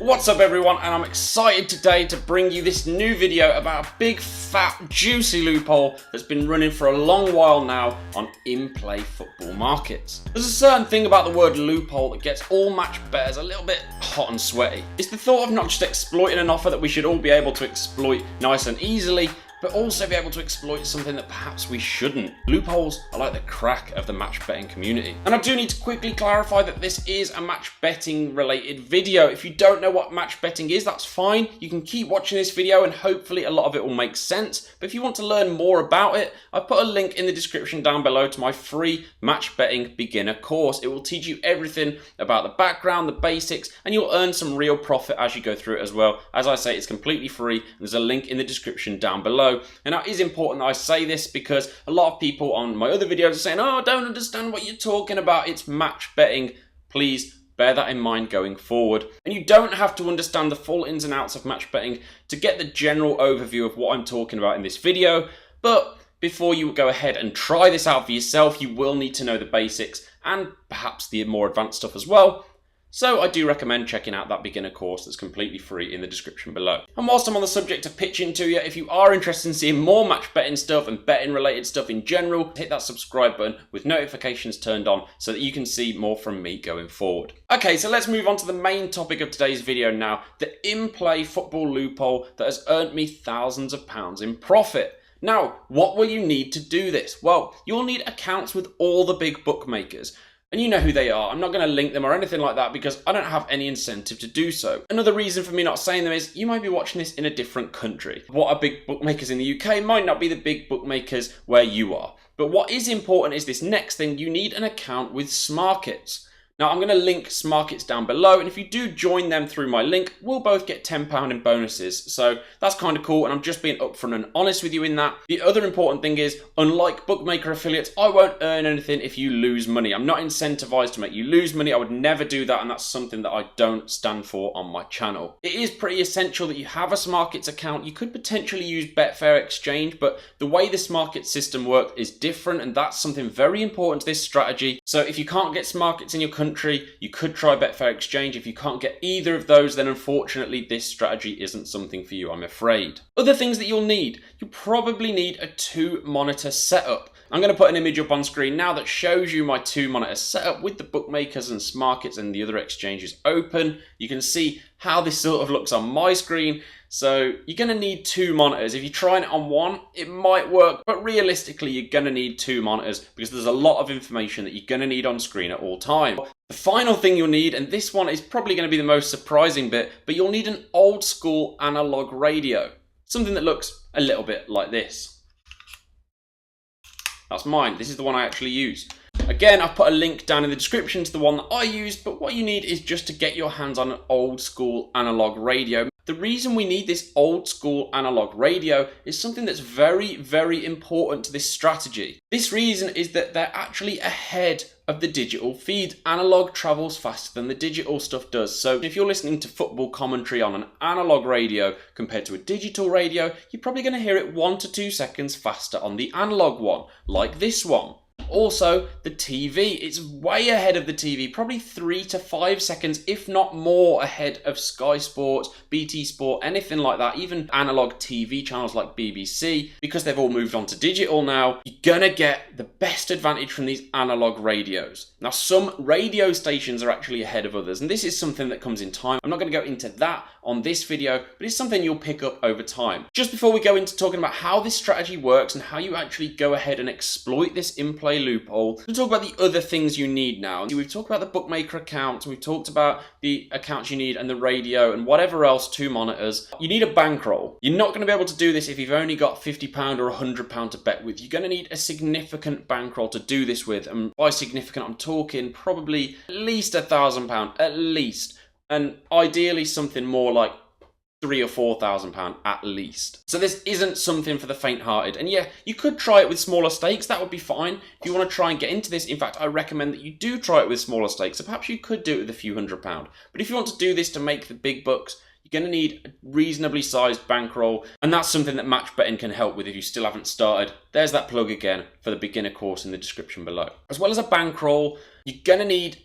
What's up everyone, and I'm excited today to bring you this new video about a big fat juicy loophole that's been running for a long while now on in-play football markets. There's a certain thing about the word loophole that gets all match bettors a little bit hot and sweaty. It's the thought of not just exploiting an offer that we should all be able to exploit nice and easily, but also be able to exploit something that perhaps we shouldn't. Loopholes are like the crack of the match betting community. And I do need to quickly clarify that this is a match betting related video. If you don't know what match betting is, that's fine. You can keep watching this video and hopefully a lot of it will make sense. But if you want to learn more about it, I've put a link in the description down below to my free match betting beginner course. It will teach you everything about the background, the basics, and you'll earn some real profit as you go through it as well. As I say, it's completely free. And there's a link in the description down below. And now it is important that I say this because a lot of people on my other videos are saying, oh, I don't understand what you're talking about, it's match betting. Please bear that in mind going forward. And you don't have to understand the full ins and outs of match betting to get the general overview of what I'm talking about in this video. But before you go ahead and try this out for yourself, you will need to know the basics and perhaps the more advanced stuff as well. So I do recommend checking out that beginner course that's completely free in the description below. And whilst I'm on the subject of pitching to you, if you are interested in seeing more match betting stuff and betting related stuff in general, hit that subscribe button with notifications turned on so that you can see more from me going forward. Okay, so let's move on to the main topic of today's video now, the in-play football loophole that has earned me thousands of pounds in profit. Now, what will you need to do this? Well, you'll need accounts with all the big bookmakers. And you know who they are. I'm not going to link them or anything like that because I don't have any incentive to do so. Another reason for me not saying them is you might be watching this in a different country. What are big bookmakers in the UK might not be the big bookmakers where you are. But what is important is this next thing. You need an account with Smarkets. Now, I'm going to link Smarkets down below, and if you do join them through my link, we'll both get £10 in bonuses. So that's kind of cool, and I'm just being upfront and honest with you in that. The other important thing is, unlike bookmaker affiliates, I won't earn anything if you lose money. I'm not incentivized to make you lose money. I would never do that, and that's something that I don't stand for on my channel. It is pretty essential that you have a Smarkets account. You could potentially use Betfair Exchange, but the way the Smarkets system works is different, and that's something very important to this strategy. So if you can't get Smarkets in your country, you could try Betfair Exchange. If you can't get either of those, then unfortunately this strategy isn't something for you, I'm afraid. Other things that you'll need. You'll probably need a 2-monitor setup. I'm going to put an image up on screen now that shows you my 2-monitor setup with the bookmakers and Smarkets and the other exchanges open. You can see how this sort of looks on my screen. So you're going to need 2 monitors. If you're trying it on one, it might work, but realistically you're going to need 2 monitors because there's a lot of information that you're going to need on screen at all times. The final thing you'll need, and this one is probably going to be the most surprising bit, but you'll need an old school analog radio. Something that looks a little bit like this. That's mine. This is the one I actually use. Again, I've put a link down in the description to the one that I used, but what you need is just to get your hands on an old school analog radio. The reason we need this old school analog radio is something that's very, very important to this strategy. This reason is that they're actually ahead of the digital feed. Analog travels faster than the digital stuff does. So if you're listening to football commentary on an analog radio compared to a digital radio, you're probably going to hear it 1 to 2 seconds faster on the analog one, like this one. Also, the TV, it's way ahead of the TV, probably 3 to 5 seconds, if not more, ahead of Sky Sports, BT Sport, anything like that, even analog TV channels like BBC, because they've all moved on to digital now. You're gonna get the best advantage from these analog radios. Now, some radio stations are actually ahead of others, and this is something that comes in time. I'm not gonna go into that on this video, but it's something you'll pick up over time. Just before we go into talking about how this strategy works and how you actually go ahead and exploit this in-play loophole, we'll talk about the other things you need now. We've talked about the bookmaker accounts, we've talked about the accounts you need and the radio and whatever else, 2 monitors. You need a bankroll. You're not going to be able to do this if you've only got £50 or £100 to bet with. You're going to need a significant bankroll to do this with, and by significant I'm talking probably at least £1,000, at least. And ideally something more like £3,000 or £4,000 at least. So this isn't something for the faint-hearted. And yeah, you could try it with smaller stakes. That would be fine. If you want to try and get into this, in fact, I recommend that you do try it with smaller stakes. So perhaps you could do it with a few £100. But if you want to do this to make the big bucks, you're going to need a reasonably sized bankroll. And that's something that match betting can help with if you still haven't started. There's that plug again for the beginner course in the description below. As well as a bankroll, you're going to need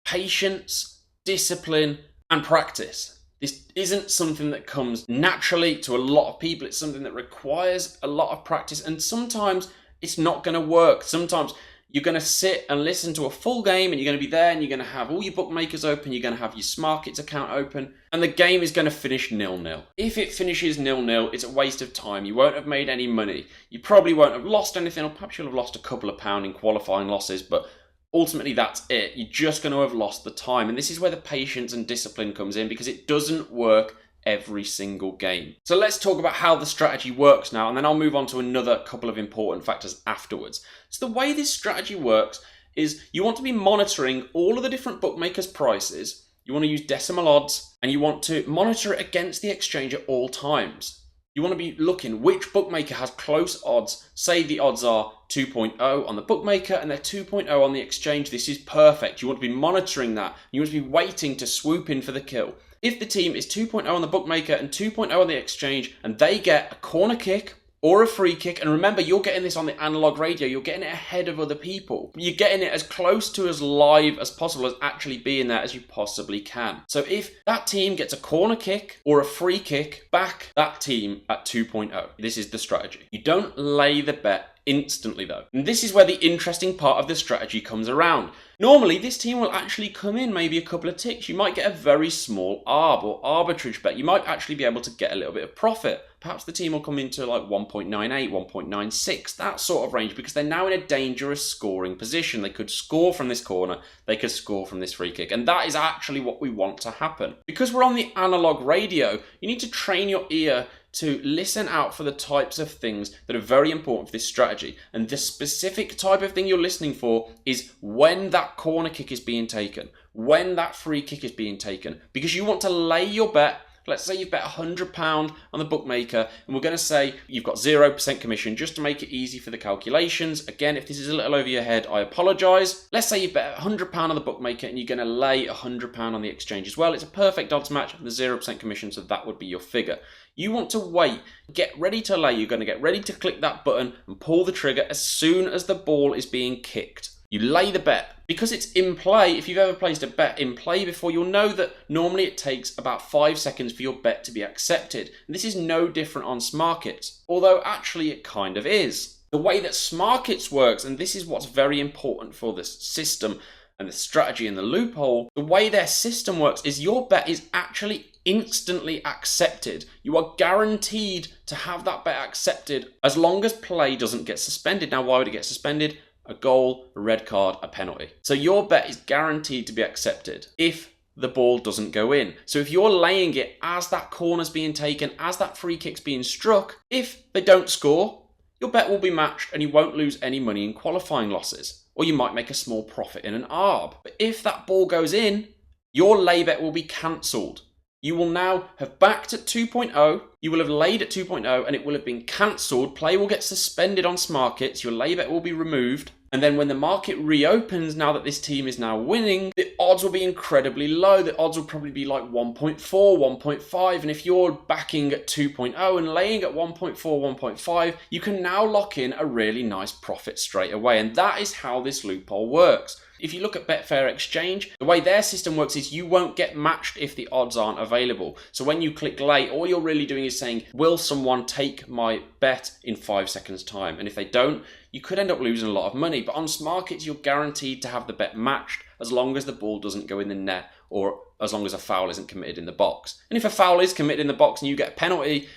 patience, discipline, and practice. This isn't something that comes naturally to a lot of people. It's something that requires a lot of practice, and sometimes it's not going to work. Sometimes you're going to sit and listen to a full game and you're going to be there and you're going to have all your bookmakers open, you're going to have your Smarkets account open, and the game is going to finish 0-0. If it finishes 0-0, it's a waste of time. You won't have made any money. You probably won't have lost anything, or perhaps you'll have lost a couple of pound in qualifying losses, but ultimately that's it. You're just going to have lost the time. And this is where the patience and discipline comes in, because it doesn't work every single game. So let's talk about how the strategy works now, and then I'll move on to another couple of important factors afterwards. So the way this strategy works is you want to be monitoring all of the different bookmakers' prices. You want to use decimal odds, and you want to monitor it against the exchange at all times. You want to be looking which bookmaker has close odds. Say the odds are 2.0 on the bookmaker and they're 2.0 on the exchange. This is perfect. You want to be monitoring that. You want to be waiting to swoop in for the kill. If the team is 2.0 on the bookmaker and 2.0 on the exchange, and they get a corner kick or a free kick, and remember, you're getting this on the analog radio, you're getting it ahead of other people. You're getting it as close to as live as possible, as actually being there as you possibly can. So if that team gets a corner kick or a free kick, back that team at 2.0. This is the strategy. You don't lay the bet instantly though. And this is where the interesting part of the strategy comes around. Normally, this team will actually come in maybe a couple of ticks. You might get a very small arb or arbitrage bet. You might actually be able to get a little bit of profit. Perhaps the team will come into like 1.98, 1.96, that sort of range, because they're now in a dangerous scoring position. They could score from this corner, they could score from this free kick, and that is actually what we want to happen. Because we're on the analog radio, you need to train your ear to listen out for the types of things that are very important for this strategy. And the specific type of thing you're listening for is when that corner kick is being taken, when that free kick is being taken, because you want to lay your bet. Let's say you've bet £100 on the bookmaker, and we're going to say you've got 0% commission just to make it easy for the calculations. Again, if this is a little over your head, I apologise. Let's say you've bet £100 on the bookmaker and you're going to lay £100 on the exchange as well. It's a perfect odds match, the 0% commission, so that would be your figure. You want to wait, get ready to lay. You're going to get ready to click that button and pull the trigger as soon as the ball is being kicked. You lay the bet. Because it's in play, if you've ever placed a bet in play before, you'll know that normally it takes about 5 seconds for your bet to be accepted. And this is no different on Smarkets, although actually it kind of is. The way that Smarkets works, and this is what's very important for this system and the strategy and the loophole, the way their system works is your bet is actually instantly accepted. You are guaranteed to have that bet accepted as long as play doesn't get suspended. Now, why would it get suspended? A goal, a red card, a penalty. So your bet is guaranteed to be accepted if the ball doesn't go in. So if you're laying it as that corner's being taken, as that free kick's being struck, if they don't score, your bet will be matched and you won't lose any money in qualifying losses. Or you might make a small profit in an arb. But if that ball goes in, your lay bet will be cancelled. You will now have backed at 2.0, you will have laid at 2.0 and it will have been cancelled. Play will get suspended on Smarkets, your lay bet will be removed. And then when the market reopens, now that this team is now winning, the odds will be incredibly low. The odds will probably be like 1.4, 1.5. And if you're backing at 2.0 and laying at 1.4, 1.5, you can now lock in a really nice profit straight away. And that is how this loophole works. If you look at Betfair Exchange, the way their system works is you won't get matched if the odds aren't available. So when you click lay, all you're really doing is saying, will someone take my bet in 5 seconds time? And if they don't, you could end up losing a lot of money. But on Smarkets, you're guaranteed to have the bet matched as long as the ball doesn't go in the net or as long as a foul isn't committed in the box. And if a foul is committed in the box and you get a penalty,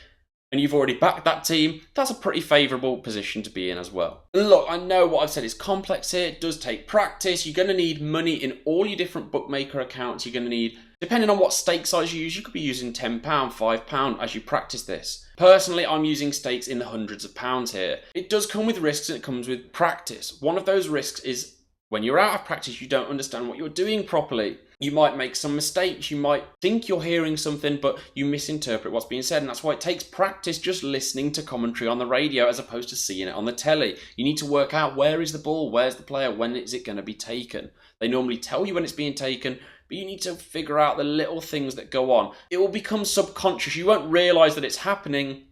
and you've already backed that team, that's a pretty favourable position to be in as well. And look, I know what I've said is complex here. It does take practice. You're going to need money in all your different bookmaker accounts. You're going to need, depending on what stake size you use, you could be using £10, £5 as you practice this. Personally, I'm using stakes in the hundreds of pounds here. It does come with risks and it comes with practice. One of those risks is when you're out of practice, you don't understand what you're doing properly. You might make some mistakes. You might think you're hearing something, but you misinterpret what's being said. And that's why it takes practice just listening to commentary on the radio as opposed to seeing it on the telly. You need to work out where is the ball, where's the player, when is it going to be taken. They normally tell you when it's being taken, but you need to figure out the little things that go on. It will become subconscious. You won't realise that it's happening,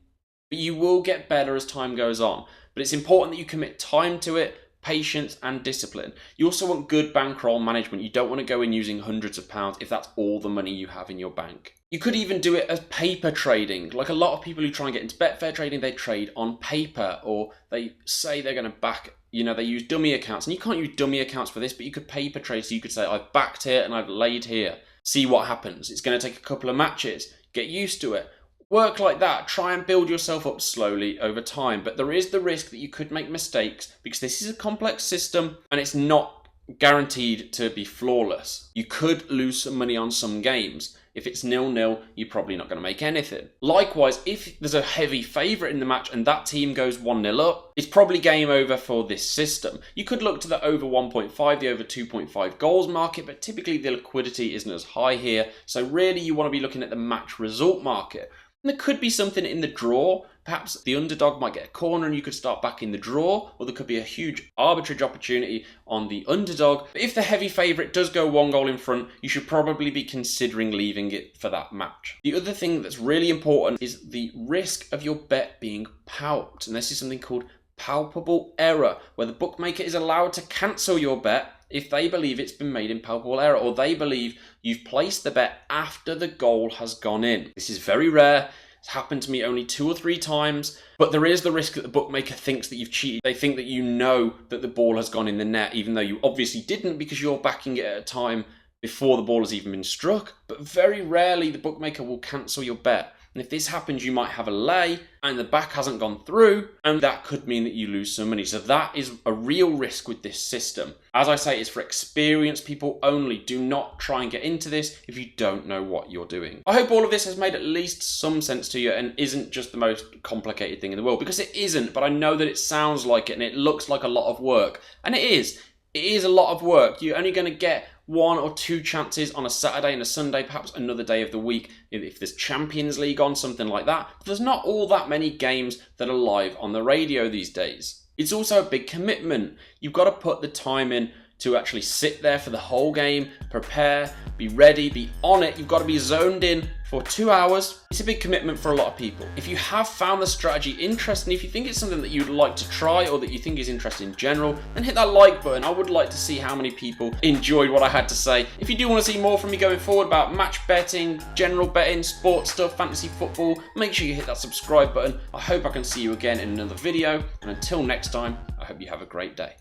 but you will get better as time goes on. But it's important that you commit time to it, patience and discipline. You also want good bankroll management. You don't want to go in using hundreds of pounds if that's all the money you have in your bank. You could even do it as paper trading. Like a lot of people who try and get into Betfair trading, they trade on paper, or they say they're going to back, they use dummy accounts. And you can't use dummy accounts for this, but you could paper trade. So you could say, I've backed here and I've laid here. See what happens. It's going to take a couple of matches. Get used to it. Work like that. Try and build yourself up slowly over time. But there is the risk that you could make mistakes because this is a complex system and it's not guaranteed to be flawless. You could lose some money on some games. If it's 0-0, you're probably not going to make anything. Likewise, if there's a heavy favourite in the match and that team goes 1-0 up, it's probably game over for this system. You could look to the over 1.5, the over 2.5 goals market, but typically the liquidity isn't as high here. So really you want to be looking at the match result market. And there could be something in the draw. Perhaps the underdog might get a corner and you could start backing the draw, or there could be a huge arbitrage opportunity on the underdog. But if the heavy favourite does go 1 goal in front, you should probably be considering leaving it for that match. The other thing that's really important is the risk of your bet being palped. And this is something called palpable error, where the bookmaker is allowed to cancel your bet if they believe it's been made in palpable error, or they believe you've placed the bet after the goal has gone in. This is very rare. It's happened to me only 2 or 3 times, but there is the risk that the bookmaker thinks that you've cheated. They think that you know that the ball has gone in the net, even though you obviously didn't because you're backing it at a time before the ball has even been struck. But very rarely the bookmaker will cancel your bet. And if this happens, you might have a lay and the back hasn't gone through, and that could mean that you lose some money. So that is a real risk with this system. As I say, it's for experienced people only. Do not try and get into this if you don't know what you're doing. I hope all of this has made at least some sense to you and isn't just the most complicated thing in the world, because it isn't, but I know that it sounds like it and it looks like a lot of work. And it is. It is a lot of work. You're only going to get 1 or 2 chances on a Saturday and a Sunday, perhaps another day of the week, if there's Champions League on, something like that. But there's not all that many games that are live on the radio these days. It's also a big commitment. You've got to put the time in to actually sit there for the whole game, prepare, be ready, be on it. You've got to be zoned in for 2 hours. It's a big commitment for a lot of people. If you have found the strategy interesting, if you think it's something that you'd like to try or that you think is interesting in general, then hit that like button. I would like to see how many people enjoyed what I had to say. If you do want to see more from me going forward about match betting, general betting, sports stuff, fantasy football, make sure you hit that subscribe button. I hope I can see you again in another video. And until next time, I hope you have a great day.